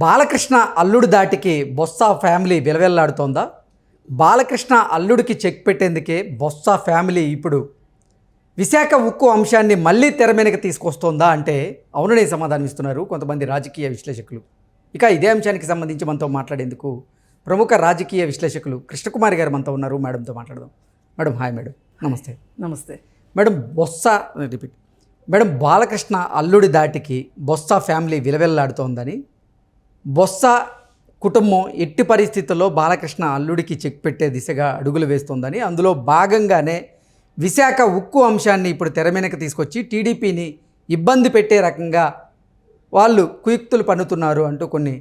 బాలకృష్ణ అల్లుడు దాటికి బొత్స ఫ్యామిలీ విలవెల్లాడుతోందా? బాలకృష్ణ అల్లుడికి చెక్ పెట్టేందుకే బొత్స ఫ్యామిలీ ఇప్పుడు విశాఖ ఉక్కు అంశాన్ని మళ్ళీ తెర మీదకి తీసుకొస్తోందా అంటే అవుననే సమాధానం ఇస్తున్నారు కొంతమంది రాజకీయ విశ్లేషకులు. ఇక ఇదే అంశానికి సంబంధించి మనతో మాట్లాడేందుకు ప్రముఖ రాజకీయ విశ్లేషకులు కృష్ణకుమారి గారు మనతో ఉన్నారు. మేడంతో మాట్లాడదాం. Madam hi madam. నమస్తే. నమస్తే మేడం. మేడం, బాలకృష్ణ అల్లుడి దాటికి బొత్స ఫ్యామిలీ విలవెల్లాడుతోందని, బొత్స కుటుంబం ఎట్టి పరిస్థితుల్లో బాలకృష్ణ అల్లుడికి చెక్ పెట్టే దిశగా అడుగులు వేస్తోందని, అందులో భాగంగానే విశాఖ ఉక్కు అంశాన్ని ఇప్పుడు తెర మీదకి తీసుకొచ్చి టీడీపీని ఇబ్బంది పెట్టే రకంగా వాళ్ళు కుయుక్తులు పన్నుతున్నారు అంటూ కొన్ని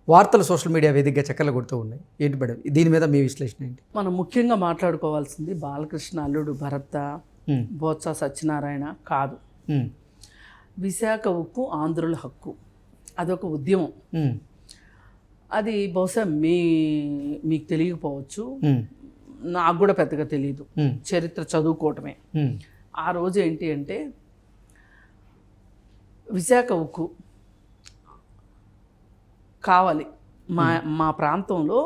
వార్తలు సోషల్ మీడియా వేదికగా చక్కర్లు కొడుతూ ఉన్నాయి. ఏంటి మేడం దీని మీద మీ విశ్లేషణ ఏంటి? మనం ముఖ్యంగా మాట్లాడుకోవాల్సింది బాలకృష్ణ అల్లుడు భరత, బొత్స సత్యనారాయణ కాదు. విశాఖ ఉక్కు ఆంధ్రుల హక్కు, అదొక ఉద్యమం. అది బహుశా మీకు తెలియకపోవచ్చు, నాకు కూడా పెద్దగా తెలియదు, చరిత్ర చదువుకోవటమే. ఆ రోజు ఏంటి అంటే విశాఖ ఉక్కు కావాలి, మా ప్రాంతంలో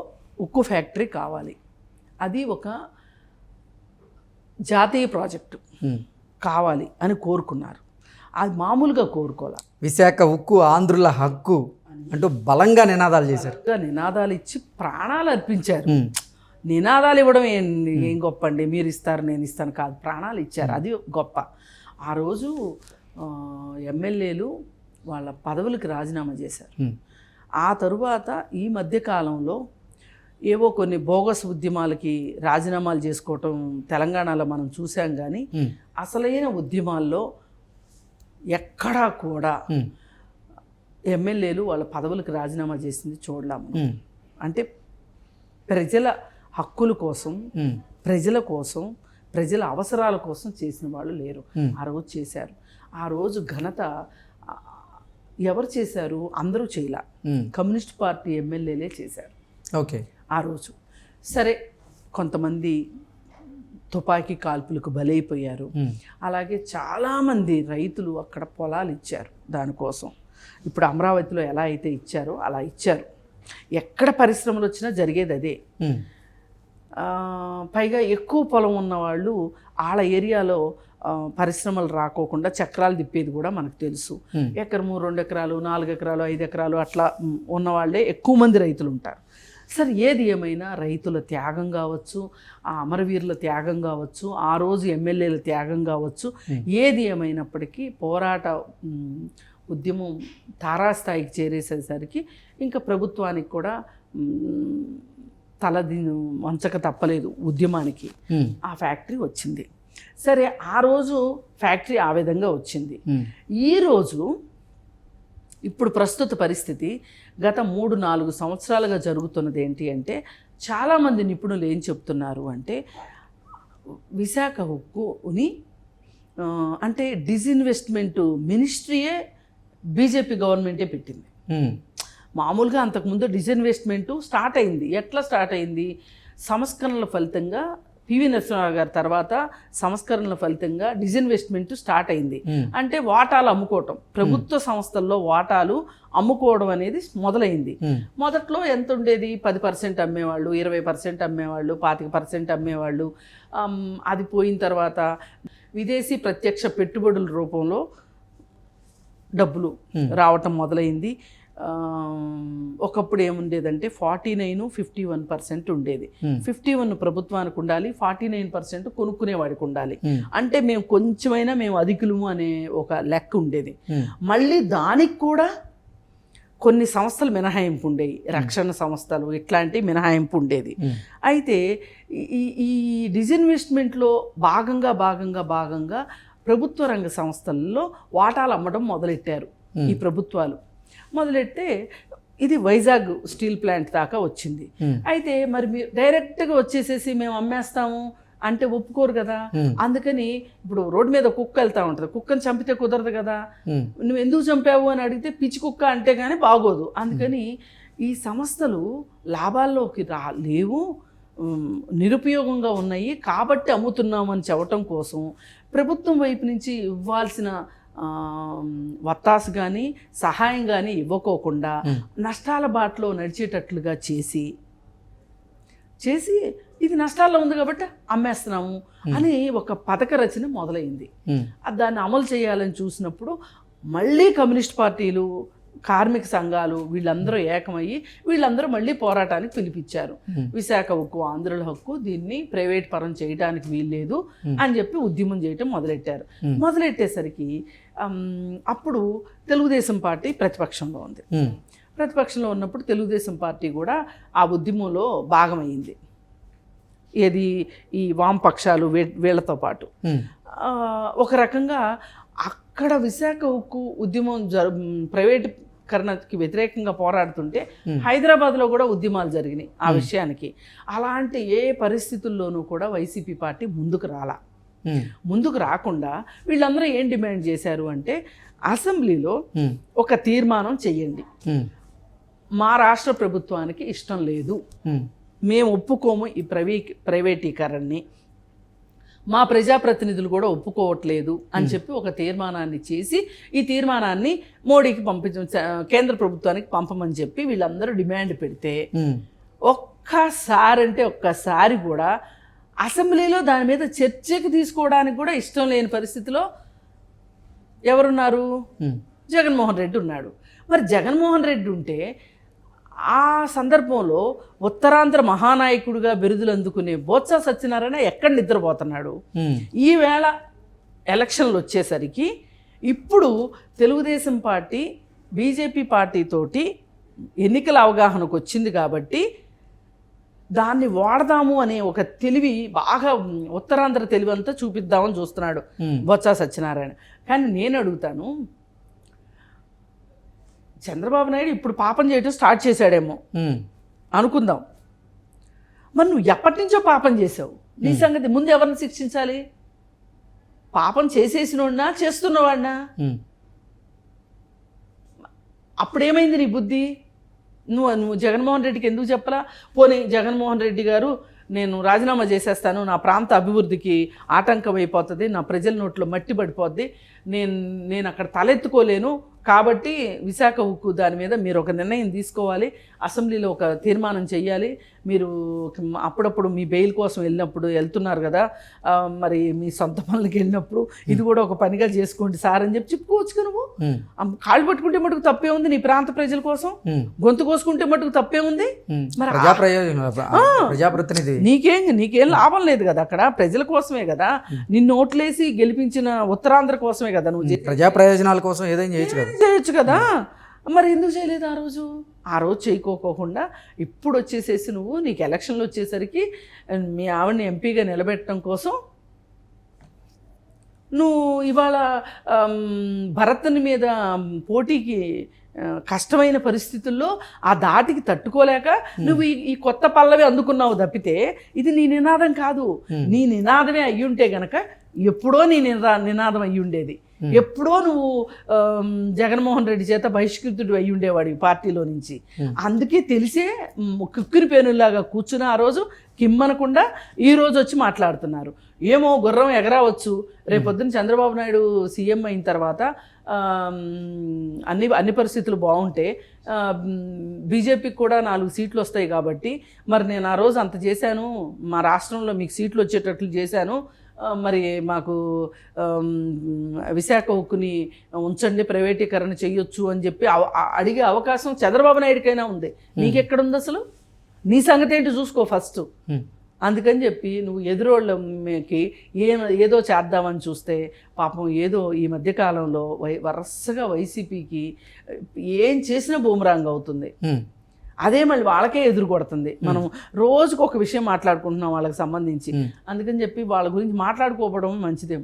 ఉక్కు ఫ్యాక్టరీ కావాలి, అది ఒక జాతీయ ప్రాజెక్టు కావాలి అని కోరుకున్నారు. అది మామూలుగా కోరుకోవాలి. విశాఖ ఉక్కు ఆంధ్రుల హక్కు అంటూ బలంగా నినాదాలు చేశారు. నినాదాలు ఇచ్చి ప్రాణాలు అర్పించారు. నినాదాలు ఇవ్వడం ఏం గొప్ప అండి, మీరు ఇస్తారు నేను ఇస్తాను కాదు, ప్రాణాలు ఇచ్చారు, అది గొప్ప. ఆ రోజు ఎమ్మెల్యేలు వాళ్ళ పదవులకు రాజీనామా చేశారు. ఆ తరువాత ఈ మధ్యకాలంలో ఏవో కొన్ని బోగస్ ఉద్యమాలకి రాజీనామాలు చేసుకోవటం తెలంగాణలో మనం చూసాం. కానీ అసలైన ఉద్యమాల్లో ఎక్కడా కూడా ఎమ్మెల్యేలు వాళ్ళ పదవులకు రాజీనామా చేసింది చూడలేము. అంటే ప్రజల హక్కుల కోసం, ప్రజల కోసం, ప్రజల అవసరాల కోసం చేసిన వాళ్ళు లేరు. ఆ రోజు చేశారు. ఆ రోజు ఘనత ఎవరు చేశారు? అందరూ చేయలే, కమ్యూనిస్ట్ పార్టీ ఎమ్మెల్యేలే చేశారు. ఓకే. ఆ రోజు సరే కొంతమంది తుపాకీ కాల్పులకు బలైపోయారు. అలాగే చాలామంది రైతులు అక్కడ పొలాలు ఇచ్చారు దానికోసం. ఇప్పుడు అమరావతిలో ఎలా అయితే ఇచ్చారో అలా ఇచ్చారు. ఎక్కడ పరిశ్రమలు వచ్చినా జరిగేది అదే. పైగా ఎక్కువ పొలం ఉన్నవాళ్ళు వాళ్ళ ఏరియాలో పరిశ్రమలు రాకోకుండా చక్రాలు తిప్పేది కూడా మనకు తెలుసు. ఎకరము, 2 ఎకరాలు, 4 ఎకరాలు, 5 ఎకరాలు అట్లా ఉన్నవాళ్ళే ఎక్కువ మంది రైతులు ఉంటారు. సరే ఏది ఏమైనా రైతుల త్యాగం కావచ్చు, ఆ అమరవీరుల త్యాగం కావచ్చు, ఆ రోజు ఎమ్మెల్యేల త్యాగం కావచ్చు, ఏది ఏమైనప్పటికీ పోరాట ఉద్యమం తారాస్థాయికి చేరేసేసరికి ఇంకా ప్రభుత్వానికి కూడా వంచక తప్పలేదు ఉద్యమానికి. ఆ ఫ్యాక్టరీ వచ్చింది. సరే ఆ రోజు ఫ్యాక్టరీ ఆ విధంగా వచ్చింది. ఈరోజు ఇప్పుడు ప్రస్తుత పరిస్థితి గత 3-4 సంవత్సరాలుగా జరుగుతున్నది ఏంటి అంటే, చాలామంది నిపుణులు ఏం చెప్తున్నారు అంటే విశాఖ ఉక్కుని అంటే డిజిన్వెస్ట్మెంట్ మినిస్ట్రీయే బీజేపీ గవర్నమెంటే పెట్టింది. మామూలుగా అంతకుముందు డిజిన్వెస్ట్మెంట్ స్టార్ట్ అయింది. ఎట్లా స్టార్ట్ అయింది? సంస్కరణల ఫలితంగా పివి నరసింహారావు గారి తర్వాత సంస్కరణల ఫలితంగా డిజిన్వెస్ట్మెంట్ స్టార్ట్ అయింది. అంటే వాటాలు అమ్ముకోవటం, ప్రభుత్వ సంస్థల్లో వాటాలు అమ్ముకోవడం అనేది మొదలైంది. మొదట్లో ఎంత ఉండేది? 10% అమ్మేవాళ్ళు, 20% అమ్మేవాళ్ళు, 25% అమ్మేవాళ్ళు. అది పోయిన తర్వాత విదేశీ ప్రత్యక్ష పెట్టుబడుల రూపంలో డబ్బులు రావటం మొదలైంది. ఒకప్పుడు ఏముండేదంటే 49-51% ఉండేది. 51 ప్రభుత్వానికి ఉండాలి, 49% కొనుక్కునేవాడికి ఉండాలి. అంటే మేము కొంచెమైనా మేము అధికులము అనే ఒక లెక్క ఉండేది. మళ్ళీ దానికి కూడా కొన్ని సంస్థలు మినహాయింపు ఉండేవి, రక్షణ సంస్థలు ఇట్లాంటి మినహాయింపు ఉండేది. అయితే ఈ డిజిన్వెస్ట్మెంట్లో భాగంగా ప్రభుత్వ రంగ సంస్థల్లో వాటాలు అమ్మడం మొదలెట్టారు ఈ ప్రభుత్వాలు. మొదలెడితే ఇది వైజాగ్ స్టీల్ ప్లాంట్ దాకా వచ్చింది. అయితే మరి మీరు డైరెక్ట్గా వచ్చేసేసి మేము అమ్మేస్తాము అంటే ఒప్పుకోరు కదా. అందుకని ఇప్పుడు రోడ్డు మీద కుక్క వెళ్తూ ఉంటుంది, కుక్కని చంపితే కుదరదు కదా. నువ్వు ఎందుకు చంపావు అని అడిగితే పిచ్చి కుక్క అంటే కానీ బాగోదు. అందుకని ఈ సంస్థలు లాభాల్లోకి లేవు, నిరుపయోగంగా ఉన్నాయి కాబట్టి అమ్ముతున్నామని చెప్పటం కోసం ప్రభుత్వం వైపు నుంచి ఇవ్వాల్సిన వత్తాసు కానీ సహాయం కానీ ఇవ్వకోకుండా నష్టాల బాటలో నడిచేటట్లుగా చేసి ఇది నష్టాల్లో ఉంది కాబట్టి అమ్మేస్తున్నాము అని ఒక పథక రచన మొదలైంది. దాన్ని అమలు చేయాలని చూసినప్పుడు మళ్ళీ కమ్యూనిస్ట్ పార్టీలు, కార్మిక సంఘాలు వీళ్ళందరూ ఏకమయ్యి వీళ్ళందరూ మళ్ళీ పోరాటానికి పిలిపించారు. విశాఖ ఉక్కు, ఆంధ్రుల హక్కు, దీన్ని ప్రైవేట్ పరం చేయడానికి వీల్లేదు అని చెప్పి ఉద్యమం చేయటం మొదలెట్టారు. మొదలెట్టేసరికి అప్పుడు తెలుగుదేశం పార్టీ ప్రతిపక్షంలో ఉంది. ప్రతిపక్షంలో ఉన్నప్పుడు తెలుగుదేశం పార్టీ కూడా ఆ ఉద్యమంలో భాగమైంది. ఏది ఈ వామపక్షాలు వీళ్ళతో పాటు ఒక రకంగా అక్కడ విశాఖ ఉక్కు ఉద్యమం ప్రైవేటీకరణకి వ్యతిరేకంగా పోరాడుతుంటే హైదరాబాద్లో కూడా ఉద్యమాలు జరిగినాయి ఆ విషయానికి. అలాంటి ఏ పరిస్థితుల్లోనూ కూడా వైసీపీ పార్టీ ముందుకు రాకుండా వీళ్ళందరూ ఏం డిమాండ్ చేశారు అంటే, అసెంబ్లీలో ఒక తీర్మానం చెయ్యండి, మా రాష్ట్ర ప్రభుత్వానికి ఇష్టం లేదు, మేము ఒప్పుకోము ఈ ప్రైవేటీకరణని, మా ప్రజాప్రతినిధులు కూడా ఒప్పుకోవట్లేదు అని చెప్పి ఒక తీర్మానాన్ని చేసి ఈ తీర్మానాన్ని మోడీకి కేంద్ర ప్రభుత్వానికి పంపమని చెప్పి వీళ్ళందరూ డిమాండ్ పెడితే ఒక్కసారి కూడా అసెంబ్లీలో దాని మీద చర్చకు తీసుకోవడానికి కూడా ఇష్టం లేని పరిస్థితిలో ఎవరున్నారు? జగన్మోహన్ రెడ్డి ఉన్నాడు. మరి జగన్మోహన్ రెడ్డి ఉంటే ఆ సందర్భంలో ఉత్తరాంధ్ర మహానాయకుడిగా బిరుదులు అందుకునే బొత్స సత్యనారాయణ ఎక్కడ నిద్రపోతున్నాడు? ఈవేళ ఎలక్షన్లు వచ్చేసరికి ఇప్పుడు తెలుగుదేశం పార్టీ బీజేపీ పార్టీతోటి ఎన్నికల అవగాహనకు వచ్చింది కాబట్టి దాన్ని వాడదాము అనే ఒక తెలివి, బాగా ఉత్తరాంధ్ర తెలివి అంతా చూపిద్దామని చూస్తున్నాడు బొత్స సత్యనారాయణ. కానీ నేను అడుగుతాను, చంద్రబాబు నాయుడు ఇప్పుడు పాపం చేయటం స్టార్ట్ చేశాడేమో అనుకుందాం. మరి నువ్వు ఎప్పటి నుంచో పాపం చేసావు, నీ సంగతి ముందు ఎవరిని శిక్షించాలి? పాపం చేసేసినోడినా చేస్తున్నవాడినా? అప్పుడేమైంది నీ బుద్ధి? నువ్వు జగన్మోహన్ రెడ్డికి ఎందుకు చెప్పలా? పోనీ జగన్మోహన్ రెడ్డి గారు, నేను రాజీనామా చేసేస్తాను, నా ప్రాంత అభివృద్ధికి ఆటంకం అయిపోతుంది, నా ప్రజల నోట్లో మట్టి పడిపోద్ది, నేను అక్కడ తలెత్తుకోలేను, కాబట్టి విశాఖ ఉక్కు దాని మీద మీరు ఒక నిర్ణయం తీసుకోవాలి, అసెంబ్లీలో ఒక తీర్మానం చెయ్యాలి, మీరు అప్పుడప్పుడు మీ బెయిల్ కోసం వెళ్తున్నారు కదా, మరి మీ సొంత పనులకి వెళ్ళినప్పుడు ఇది కూడా ఒక పనిగా చేసుకోండి సార్ అని చెప్పుకోవచ్చు. నువ్వు కాళ్ళు పట్టుకుంటే మటుకు తప్పే ఉంది? నీ ప్రాంత ప్రజల కోసం గొంతు కోసుకుంటే మటుకు తప్పే ఉంది? మరి ప్రజాప్రతినిధి నీకేం లాభం లేదు కదా, అక్కడ ప్రజల కోసమే కదా, నిన్ను ఓట్లేసి గెలిపించిన ఉత్తరాంధ్ర కోసమే కదా నువ్వు ప్రజా ప్రయోజనాల కోసం ఏదైనా చేయొచ్చు కదా. మరి ఎందుకు చేయలేదు ఆ రోజు చేయకోకుండా ఇప్పుడు వచ్చేసేసి నువ్వు నీకు ఎలక్షన్లు వచ్చేసరికి మీ ఆవిడని ఎంపీగా నిలబెట్టడం కోసం నువ్వు ఇవాళ భరత్ని మీద పోటీకి కష్టమైన పరిస్థితుల్లో ఆ దాటికి తట్టుకోలేక నువ్వు ఈ కొత్త పల్లవి అందుకున్నావు తప్పితే ఇది నీ నినాదం కాదు. నీ నినాదమే అయ్యుంటే గనక ఎప్పుడో నీ నినాదం అయ్యుండేది. ఎప్పుడో నువ్వు జగన్మోహన్ రెడ్డి చేత బహిష్కృతుడు అయ్యి ఉండేవాడు పార్టీలో నుంచి. అందుకే తెలిసే కుక్కిరి పేనుల్లాగా కూర్చుని ఆ రోజు కిమ్మనకుండా ఈ రోజు వచ్చి మాట్లాడుతున్నారు. ఏమో గుర్రం ఎగరావచ్చు, రేపొద్దున చంద్రబాబు నాయుడు సీఎం అయిన తర్వాత అన్ని పరిస్థితులు బాగుంటే బీజేపీకి కూడా 4 సీట్లు వస్తాయి కాబట్టి, మరి నేను ఆ రోజు అంత చేశాను, మా రాష్ట్రంలో మీకు సీట్లు వచ్చేటట్లు చేశాను, మరి మాకు విశాఖ ఉక్కుని ఉంచండి, ప్రైవేటీకరణ చెయ్యొచ్చు అని చెప్పి అడిగే అవకాశం చంద్రబాబు నాయుడికైనా ఉంది. నీకెక్కడుంది అసలు? నీ సంగతి ఏంటి చూసుకో ఫస్ట్. అందుకని చెప్పి నువ్వు ఎదురోళ్ళకి ఏదో చేద్దామని చూస్తే పాపం ఏదో ఈ మధ్యకాలంలో వరుసగా వైసీపీకి ఏం చేసినా బూమరాంగ్ అవుతుంది. అదే మళ్ళీ వాళ్ళకే ఎదురు కొడుతుంది. మనం రోజుకు ఒక విషయం మాట్లాడుకుంటున్నాం వాళ్ళకి సంబంధించి. అందుకని చెప్పి వాళ్ళ గురించి మాట్లాడుకోవడం మంచిదేమో.